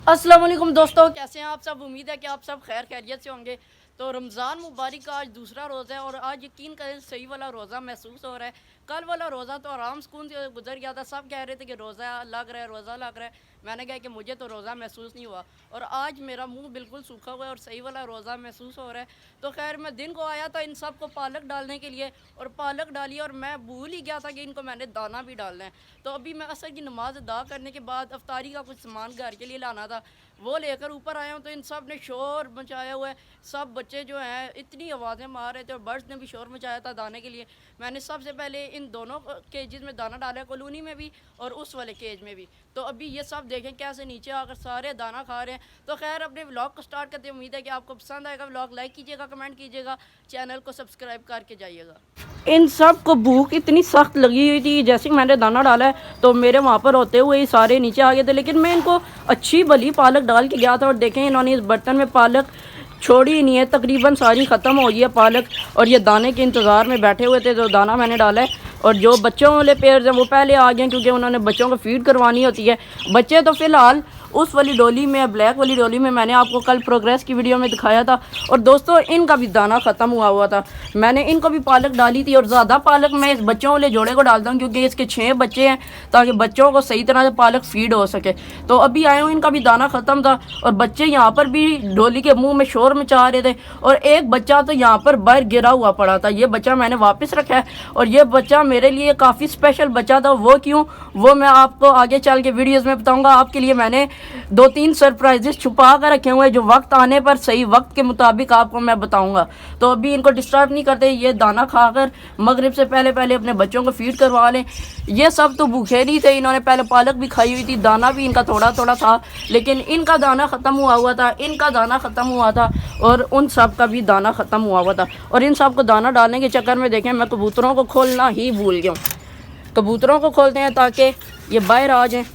अस्सलाम वालेकुम दोस्तों, कैसे हैं आप सब। उम्मीद है कि आप सब खैर खैरियत से होंगे। तो रमज़ान मुबारक का आज दूसरा रोज़ा है और आज यकीन करें सही वाला रोज़ा महसूस हो रहा है। कल वाला रोज़ा तो आराम सुकून से गुजर गया था। सब कह रहे थे कि रोज़ा लग रहा है, रोज़ा लग रहा है। मैंने कहा कि मुझे तो रोज़ा महसूस नहीं हुआ और आज मेरा मुंह बिल्कुल सूखा हुआ है और सही वाला रोज़ा महसूस हो रहा है। तो खैर मैं दिन को आया था इन सब को पालक डालने के लिए और पालक डाली और मैं भूल ही गया था कि इनको मैंने दाना भी डालना है। तो अभी मैं असर की नमाज़ अदा करने के बाद अफ्तारी का कुछ सामान घर के लिए लाना था, वो लेकर ऊपर आया हूँ तो इन सब ने शोर मचाया हुआ है। सब बच्चे जो हैं इतनी आवाज़ें मार रहे थे और बर्ड्स ने भी शोर मचाया था दाने के लिए। मैंने सबसे पहले इन दोनों केजेस में दाना डाला है, कॉलोनी में भी और उस वाले केज में भी। तो अभी ये सब देखें कैसे नीचे आकर सारे दाना खा रहे हैं। तो खैर अपने व्लॉग को स्टार्ट करते हैं। उम्मीद है कि आपको पसंद आएगा व्लॉग। लाइक कीजिएगा, कमेंट कीजिएगा, चैनल को सब्सक्राइब करके जाइएगा। इन सब को भूख इतनी सख्त लगी हुई थी, जैसे ही मैंने दाना डाला है तो मेरे वहाँ पर होते हुए ही सारे नीचे आ गए थे। लेकिन मैं इनको अच्छी भली पालक डाल के गया था और देखें इन्होंने इस बर्तन में पालक छोड़ी ही नहीं है, तकरीबन सारी ख़त्म हो गई है पालक। और ये दाने के इंतज़ार में बैठे हुए थे, तो दाना मैंने डाला है। और जो बच्चों वाले पेड़ हैं वो पहले आ गए क्योंकि उन्होंने बच्चों को फीड करवानी होती है। बच्चे तो फ़िलहाल उस वाली डोली में, ब्लैक वाली डोली में, मैंने आपको कल प्रोग्रेस की वीडियो में दिखाया था। और दोस्तों इनका भी दाना ख़त्म हुआ था। मैंने इनको भी पालक डाली थी और ज़्यादा पालक मैं इस बच्चों वाले जोड़े को डालता हूँ क्योंकि इसके 6 बच्चे हैं, ताकि बच्चों को सही तरह से पालक फीड हो सके। तो अभी आए हूँ, इनका भी दाना ख़त्म था और बच्चे यहाँ पर भी डोली के मुँह में शोर मचा रहे थे। और एक बच्चा तो यहाँ पर बाहर गिरा हुआ पड़ा था। ये बच्चा मैंने वापस रखा है और ये बच्चा मेरे लिए काफ़ी स्पेशल बच्चा था। वो क्यों, वो मैं आपको आगे चल के वीडियोज़ में बताऊँगा। आपके लिए मैंने 2-3 सरप्राइजेस छुपा कर रखे हुए हैं जो वक्त आने पर सही वक्त के मुताबिक आपको मैं बताऊंगा। तो अभी इनको डिस्टर्ब नहीं करते, ये दाना खाकर मगरिब से पहले पहले अपने बच्चों को फीड करवा लें। ये सब तो भूखे नहीं थे, इन्होंने पहले पालक भी खाई हुई थी, दाना भी इनका थोड़ा थोड़ा था, लेकिन इनका दाना ख़त्म हुआ था, इनका दाना ख़त्म हुआ था और उन सब का भी दाना ख़त्म हुआ था। और इन सब को दाना डालने के चक्कर में देखें मैं कबूतरों को खोलना ही भूल गया हूँ। कबूतरों को खोलते हैं ताकि ये बाहर आ जाएँ।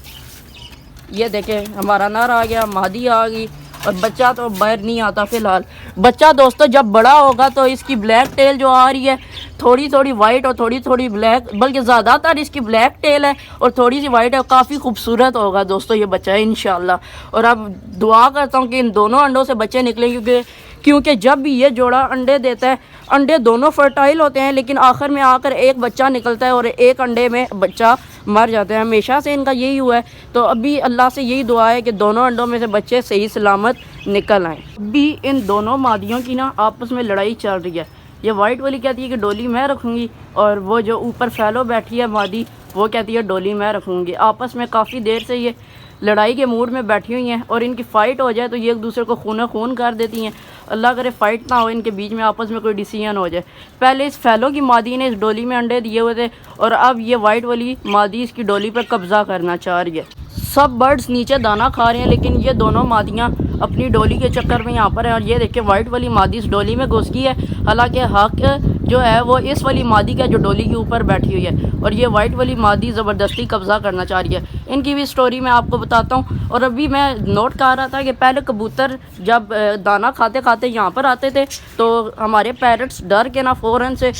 ये देखें हमारा नर आ गया, मादी आ गई और बच्चा तो बाहर नहीं आता फ़िलहाल। बच्चा दोस्तों जब बड़ा होगा तो इसकी ब्लैक टेल जो आ रही है, थोड़ी थोड़ी वाइट और थोड़ी थोड़ी ब्लैक, बल्कि ज़्यादातर इसकी ब्लैक टेल है और थोड़ी सी वाइट है। काफ़ी खूबसूरत होगा दोस्तों ये बच्चा है इंशाल्लाह। और अब दुआ करता हूँ कि इन दोनों अंडों से बच्चे निकले, क्योंकि जब भी ये जोड़ा अंडे देता है, अंडे दोनों फर्टाइल होते हैं, लेकिन आखिर में आकर एक बच्चा निकलता है और एक अंडे में बच्चा मर जाता है। हमेशा से इनका यही हुआ है। तो अभी अल्लाह से यही दुआ है कि दोनों अंडों में से बच्चे सही सलामत निकल आएँ। अभी इन दोनों मादियों की ना आपस में लड़ाई चल रही है। ये वाइट वाली कहती है कि डोली मैं रखूँगी और वो जो ऊपर फैलो बैठी है मादी, वो कहती है डोली मैं रखूँगी। आपस में काफ़ी देर से ये लड़ाई के मूड में बैठी हुई हैं और इनकी फ़ाइट हो जाए तो ये एक दूसरे को खून खून कर देती हैं। अल्लाह करे फ़ाइट ना हो, इनके बीच में आपस में कोई डिसीजन हो जाए। पहले इस फैलो की मादी ने इस डोली में अंडे दिए हुए थे और अब ये वाइट वाली मादी इसकी डोली पर कब्ज़ा करना चाह रही है। सब बर्ड्स नीचे दाना खा रहे हैं, लेकिन ये दोनों मादियाँ अपनी डोली के चक्कर में यहाँ पर है। और ये देखिए वाइट वाली मादी इस डोली में घुस गई है, हालांकि हक जो है वो इस वाली मादी का जो डोली के ऊपर बैठी हुई है और ये वाइट वाली मादी ज़बरदस्ती कब्ज़ा करना चाह रही है। इनकी भी स्टोरी मैं आपको बताता हूँ। और अभी मैं नोट कर रहा था कि पहले कबूतर जब दाना खाते खाते यहाँ पर आते थे तो हमारे पैरट्स डर के ना फ़ौरन से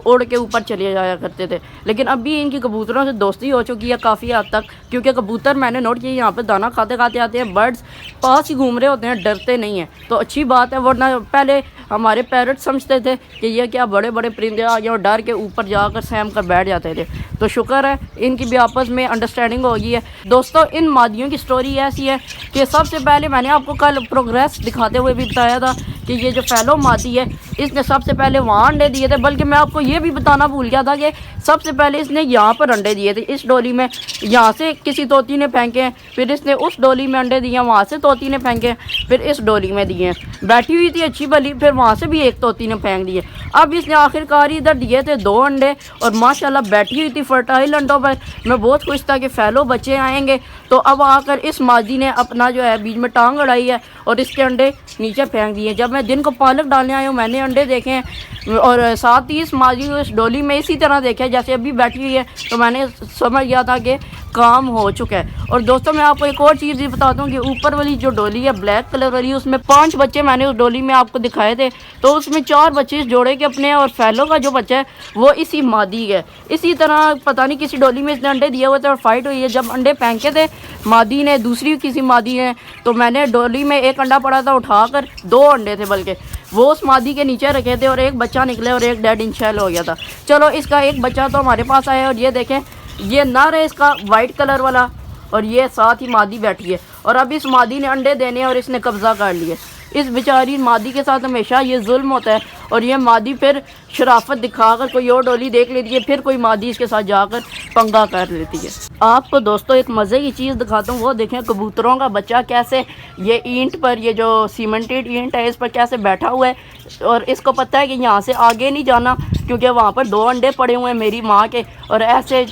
उड़ के ऊपर चले जाया करते थे, लेकिन अभी इनकी कबूतरों से दोस्ती हो चुकी है काफ़ी हद तक, क्योंकि कबूतर मैंने नोट किया यहाँ पर दाना खाते खाते आते हैं, बर्ड्स पास ही घूम रहे होते हैं, डरते नहीं हैं। तो अच्छी बात है, वरना पहले हमारे पैरट समझते थे कि ये क्या बड़े बड़े परिंदे आ गए और डर के ऊपर जाकर सहम कर बैठ जाते थे। तो शुक्र है इनकी भी आपस में अंडरस्टैंडिंग हो गई है। दोस्तों इन मादियों की स्टोरी ऐसी है कि सबसे पहले मैंने आपको कल प्रोग्रेस दिखाते हुए भी बताया था कि ये जो फैलो मादी है इसने सबसे पहले वहाँ अंडे दिए थे, बल्कि मैं आपको ये भी बताना भूल गया था कि सबसे पहले इसने यहाँ पर अंडे दिए थे इस डोली में। यहाँ से किसी तोती ने फेंके हैं, फिर इसने उस डोली में अंडे दिए, वहाँ से तोती ने फेंके हैं, फिर इस डोली में दिए हैं। बैठी हुई थी अच्छी भली, फिर वहाँ से भी एक तोती ने फेंक दिए। अब इसने आखिरकार इधर दिए थे 2 अंडे और माशाल्लाह बैठी हुई थी फर्टाइल अंडों पर। मैं बहुत खुश था कि फैलो बच्चे आएंगे। तो अब आकर इस मादी ने अपना जो है बीच में टांग अड़ाई है और इसके अंडे नीचे फेंक दिए। जब मैं दिन को पालक डालने आया हूँ मैंने अंडे देखे हैं और साथ ही इस मादी को इस डोली में इसी तरह देखा जैसे अभी बैठी हुई है। तो मैंने समझ गया था कि काम हो चुका है। और दोस्तों मैं आपको एक और चीज़ ये बताता हूँ कि ऊपर वाली जो डोली है ब्लैक कलर वाली, उसमें 5 बच्चे मैंने उस डोली में आपको दिखाए थे, तो उसमें 4 बच्चे इस जोड़े के अपने, और फैलो का जो बच्चा है वो इसी मादी है। इसी तरह पता नहीं किसी डोली में इसने अंडे दिए हुए थे और फाइट हुई है। जब अंडे फेंके थे मादी ने, दूसरी किसी मादी ने, तो मैंने डोली में एक अंडा पड़ा था, उठाकर 2 अंडे थे बल्कि, वो उस मादी के नीचे रखे थे और एक बच्चा निकले और एक डेड इंशेल हो गया था। चलो इसका एक बच्चा तो हमारे पास आया, और ये देखें ये नर है इसका वाइट कलर वाला, और ये साथ ही मादी बैठी है। और अब इस मादी ने अंडे देने और इसने कब्ज़ा कर लिए। इस बेचारी मादी के साथ हमेशा ये जुल्म होता है, और ये मादी फिर शराफत दिखाकर कोई और डोली देख लेती है, फिर कोई मादी इसके साथ जाकर पंगा कर लेती है। आपको दोस्तों एक मज़े की चीज़ दिखाता हूँ, वो देखें कबूतरों का बच्चा कैसे ये ईंट पर, ये जो सीमेंटेड ईंट है इस पर कैसे बैठा हुआ है, और इसको पता है कि यहाँ से आगे नहीं जाना क्योंकि वहाँ पर 2 अंडे पड़े हुए हैं मेरी माँ के, और ऐसे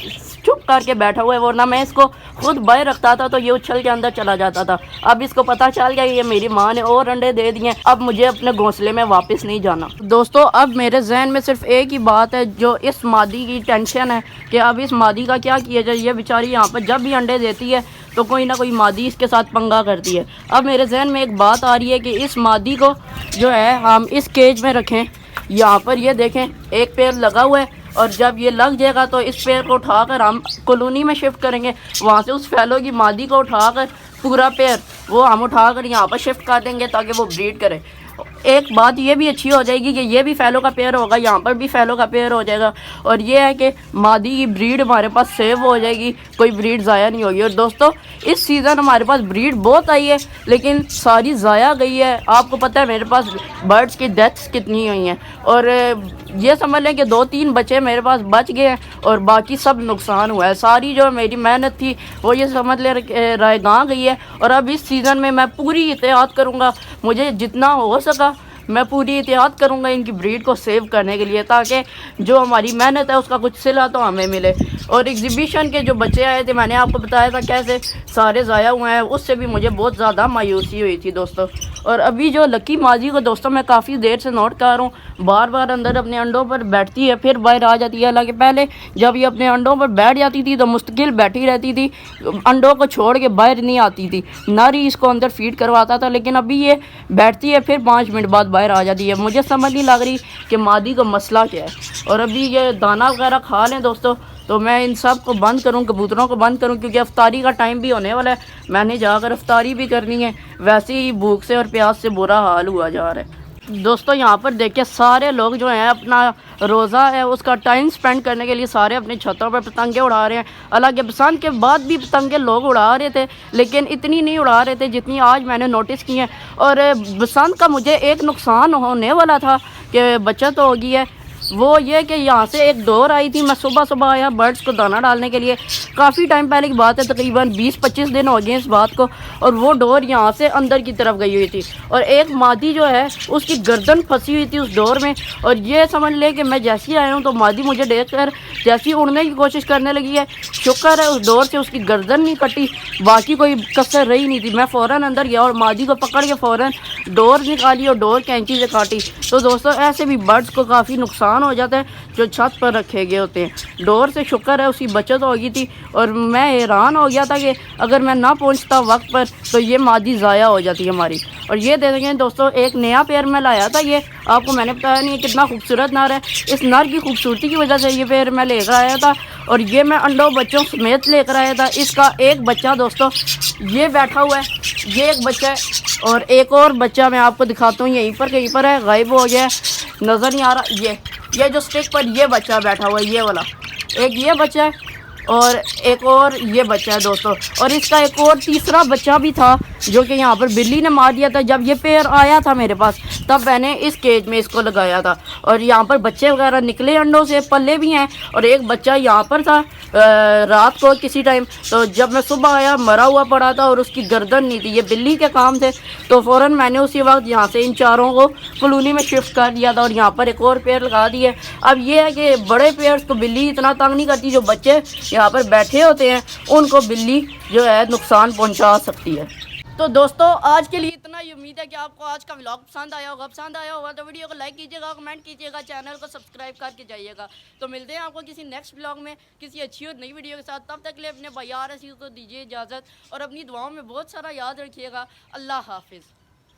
चुप करके बैठा हुआ है। वरना मैं इसको खुद बाहर रखता था तो ये उछल के अंदर चला जाता था। अब इसको पता चल गया ये मेरी माँ ने और अंडे दे दिए, अब मुझे अपने घोंसले में वापस नहीं जाना। दोस्तों अब मेरे जहन में सिर्फ एक ही बात है, जो इस मादी की टेंशन है कि अब इस मादी का क्या किया जाए। ये बेचारी यहाँ पर जब भी अंडे देती है तो कोई ना कोई मादी इसके साथ पंगा करती है। अब मेरे जहन में एक बात आ रही है कि इस मादी को जो है हम इस केज में रखें। यहाँ पर ये देखें एक पैर लगा हुआ है, और जब ये लग जाएगा तो इस पैर को उठाकर हम कॉलोनी में शिफ्ट करेंगे। वहाँ से उस फैलो की मादी को उठाकर पूरा पैर वो हम उठाकर यहाँ पर शिफ्ट कर देंगे ताकि वो ब्रीड करे। एक बात ये भी अच्छी हो जाएगी कि ये भी फैलो का पेयर होगा, यहाँ पर भी फैलो का पेयर हो जाएगा, और ये है कि मादी की ब्रीड हमारे पास सेव हो जाएगी, कोई ब्रीड ज़ाया नहीं होगी। और दोस्तों इस सीज़न हमारे पास ब्रीड बहुत आई है लेकिन सारी ज़ाया गई है। आपको पता है मेरे पास बर्ड्स की डेथ्स कितनी हुई हैं, और ये समझ लें कि 2-3 बच्चे मेरे पास बच गए हैं और बाकी सब नुकसान हुआ है। सारी जो मेरी मेहनत थी वो ये समझ ले रायगां गई है। और अब इस सीज़न में मैं पूरी एहतियात करूँगा, मुझे जितना हो सका मैं पूरी एहतियात करूँगा इनकी ब्रीड को सेव करने के लिए, ताकि जो हमारी मेहनत है उसका कुछ सिला तो हमें मिले। और एग्जीबिशन के जो बच्चे आए थे मैंने आपको बताया था कैसे सारे ज़ाया हुए हैं, उससे भी मुझे बहुत ज़्यादा मायूसी हुई थी दोस्तों। और अभी जो लकी माजी को दोस्तों मैं काफ़ी देर से नोट कर रहा हूँ, बार बार अंदर अपने अंडों पर बैठती है फिर बाहर आ जाती है। हालांकि पहले जब ये अपने अंडों पर बैठ जाती थी तो मुस्तकिल बैठी रहती थी, अंडों को छोड़ के बाहर नहीं आती थी, नर ही इसको अंदर फीड करवाता था। लेकिन अभी ये बैठती है फिर 5 मिनट बाद बाहर आ जाती है। मुझे समझ नहीं लग रही कि मादी को मसला क्या है। और अभी ये दाना वगैरह खा लें दोस्तों तो मैं इन सब को बंद करूं, कबूतरों को बंद करूं, क्योंकि अफ्तारी का टाइम भी होने वाला है, मैंने जाकर अफ्तारी भी करनी है। वैसे ही भूख से और प्यास से बुरा हाल हुआ जा रहा है। दोस्तों यहाँ पर देखिए सारे लोग जो हैं अपना रोज़ा है उसका टाइम स्पेंड करने के लिए सारे अपनी छतों पर पतंगे उड़ा रहे हैं। हालांकि बसंत के बाद भी पतंगे लोग उड़ा रहे थे लेकिन इतनी नहीं उड़ा रहे थे जितनी आज मैंने नोटिस की है। और बसंत का मुझे एक नुकसान होने वाला था कि बचत होगी है, वो ये कि यहाँ से एक डोर आई थी। मैं सुबह सुबह आया बर्ड्स को दाना डालने के लिए, काफ़ी टाइम पहले की बात है, तकरीबन 20-25 दिन हो गए इस बात को, और वो डोर यहाँ से अंदर की तरफ गई हुई थी और एक मादी जो है उसकी गर्दन फंसी हुई थी उस डोर में। और ये समझ ले कि मैं जैसे ही आया हूँ तो मादी मुझे देख कर जैसी उड़ने की कोशिश करने लगी है। शुक्र है उस डोर से उसकी गर्दन नहीं कटी, बाकी कोई कसर रही नहीं थी। मैं फ़ौरन अंदर गया और मादी को पकड़ के फ़ौरन डोर निकाली और डोर कैंची से काटी। तो दोस्तों ऐसे भी बर्ड्स को काफ़ी नुकसान हो जाता है जो छत पर रखे गए होते हैं। डोर से शुक्र है उसकी बचत हो गई थी, और मैं हैरान हो गया था कि अगर मैं ना पहुंचता वक्त पर तो ये मादी ज़ाया हो जाती है हमारी। और ये देखें दोस्तों एक नया पेयर मैं लाया था, ये आपको मैंने बताया नहीं कितना खूबसूरत नर है। इस नर की खूबसूरती की वजह से ये पेयर मैं लेकर आया था, और ये मैं अंडों बच्चों समेत लेकर आया था। इसका एक बच्चा दोस्तों ये बैठा हुआ है, ये एक बच्चा है, और एक और बच्चा मैं आपको दिखाता हूँ यहीं पर कहीं पर है, गायब हो गया है, नज़र नहीं आ रहा। ये जो स्टिक पर ये बच्चा बैठा हुआ है, ये वाला एक ये बच्चा है और एक और ये बच्चा है दोस्तों। और इसका एक और तीसरा बच्चा भी था जो कि यहाँ पर बिल्ली ने मार दिया था। जब ये पेयर आया था मेरे पास तब मैंने इस केज में इसको लगाया था, और यहाँ पर बच्चे वगैरह निकले अंडों से, पल्ले भी हैं, और एक बच्चा यहाँ पर था रात को किसी टाइम। तो जब मैं सुबह आया मरा हुआ पड़ा था और उसकी गर्दन नहीं थी, ये बिल्ली के काम थे, तो फ़ौरन मैंने उसी वक्त यहाँ से इन चारों को कॉलोनी में शिफ्ट कर दिया था और यहाँ पर एक और पेयर लगा दिए। अब ये है कि बड़े पेयर्स को बिल्ली इतना तंग नहीं करती, जो बच्चे यहाँ पर बैठे होते हैं उनको बिल्ली जो है नुकसान पहुँचा सकती है। तो दोस्तों आज के लिए इतना ही। उम्मीद है कि आपको आज का व्लॉग पसंद आया होगा तो वीडियो को लाइक कीजिएगा, कमेंट कीजिएगा, चैनल को सब्सक्राइब करके जाइएगा। तो मिलते हैं आपको किसी नेक्स्ट व्लॉग में किसी अच्छी और नई वीडियो के साथ। तब तक के लिए अपने भैया रसी को दीजिए इजाज़त और अपनी दुआओं में बहुत सारा याद रखिएगा। अल्लाह हाफिज़।